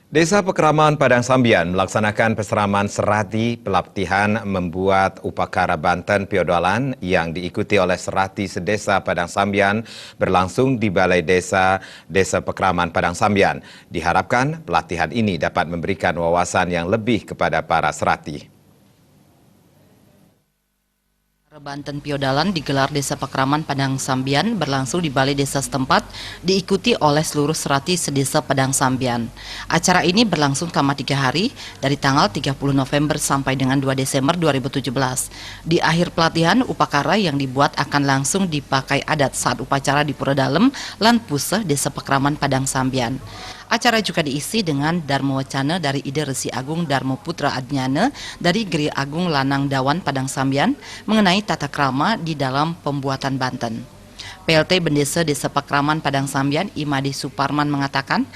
Desa Pekraman Padang Sambian melaksanakan peseraman serati pelatihan membuat upacara Banten Piodalan yang diikuti oleh serati sedesa Padang Sambian berlangsung di Balai Desa Pekraman Padang Sambian. Diharapkan pelatihan ini dapat memberikan wawasan yang lebih kepada para serati. Banten Piodalan digelar Desa Pekraman Padang Sambian berlangsung di Balai Desa setempat, diikuti oleh seluruh serati sedesa Padang Sambian. Acara ini berlangsung selama 3 hari, dari tanggal 30 November sampai dengan 2 Desember 2017. Di akhir pelatihan, upacara yang dibuat akan langsung dipakai adat saat upacara di Pura Dalem, Lan Puseh, Desa Pekraman Padang Sambian. Acara juga diisi dengan Dharma Wacana dari Ide Resi Agung Darmo Putra Adnyana dari Geri Agung Lanang Dawan Padang Sambian mengenai tata krama di dalam pembuatan Banten. PLT Bendesa Desa Pekraman Padang Sambian Imadi Suparman mengatakan,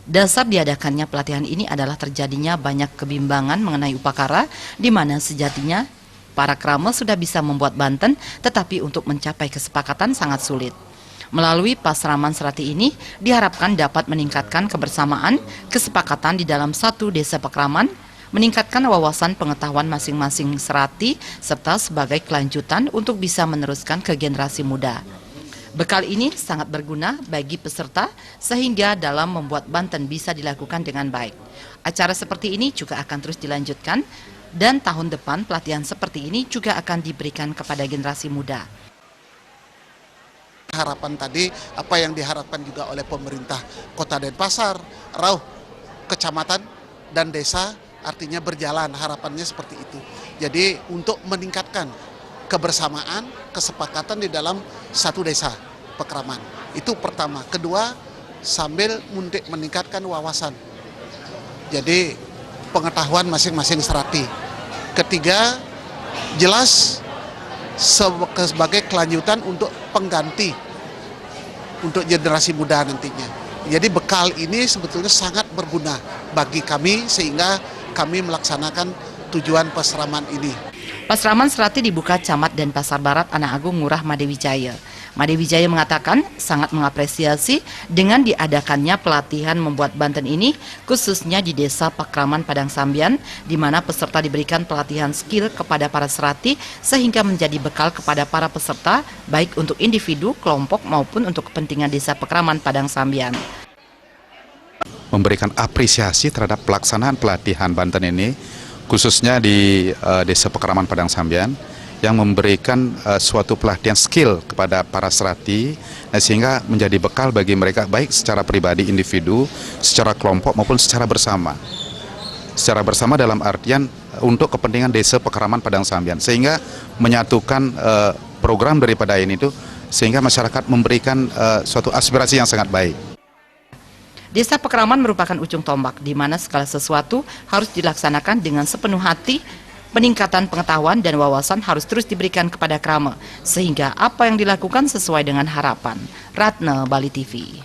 dasar diadakannya pelatihan ini adalah terjadinya banyak kebimbangan mengenai upacara, di mana sejatinya para krama sudah bisa membuat Banten, tetapi untuk mencapai kesepakatan sangat sulit. Melalui pasraman serati ini diharapkan dapat meningkatkan kebersamaan, kesepakatan di dalam satu desa Pekraman, meningkatkan wawasan pengetahuan masing-masing serati, serta sebagai kelanjutan untuk bisa meneruskan ke generasi muda. Bekal ini sangat berguna bagi peserta sehingga dalam membuat Banten bisa dilakukan dengan baik. Acara seperti ini juga akan terus dilanjutkan dan tahun depan pelatihan seperti ini juga akan diberikan kepada generasi muda. Harapan tadi, apa yang diharapkan juga oleh pemerintah Kota Denpasar, Rauh, kecamatan dan desa artinya berjalan, harapannya seperti itu. Jadi untuk meningkatkan kebersamaan, kesepakatan di dalam satu desa Pekraman. Itu pertama. Kedua, sambil meningkatkan wawasan. Jadi pengetahuan masing-masing serati. Ketiga, jelas sebagai kelanjutan untuk pengganti untuk generasi muda nantinya. Jadi bekal ini sebetulnya sangat berguna bagi kami sehingga kami melaksanakan tujuan pasraman ini. Pasraman serati dibuka Camat Denpasar Barat Anak Agung Ngurah Madewijaya. Madewijaya mengatakan sangat mengapresiasi dengan diadakannya pelatihan membuat Banten ini, khususnya di Desa Pekraman Padang Sambian, di mana peserta diberikan pelatihan skill kepada para serati sehingga menjadi bekal kepada para peserta, baik untuk individu, kelompok maupun untuk kepentingan Desa Pekraman Padang Sambian. Memberikan apresiasi terhadap pelaksanaan pelatihan Banten ini, khususnya di Desa Pekraman Padang Sambian, yang memberikan suatu pelatihan skill kepada para serati, sehingga menjadi bekal bagi mereka baik secara pribadi individu, secara kelompok maupun secara bersama. Secara bersama dalam artian untuk kepentingan Desa Pekraman Padang Sambian, sehingga menyatukan program daripada ini itu sehingga masyarakat memberikan suatu aspirasi yang sangat baik. Desa Pekraman merupakan ujung tombak di mana segala sesuatu harus dilaksanakan dengan sepenuh hati. Peningkatan pengetahuan dan wawasan harus terus diberikan kepada krama, sehingga apa yang dilakukan sesuai dengan harapan. Ratna, Bali TV.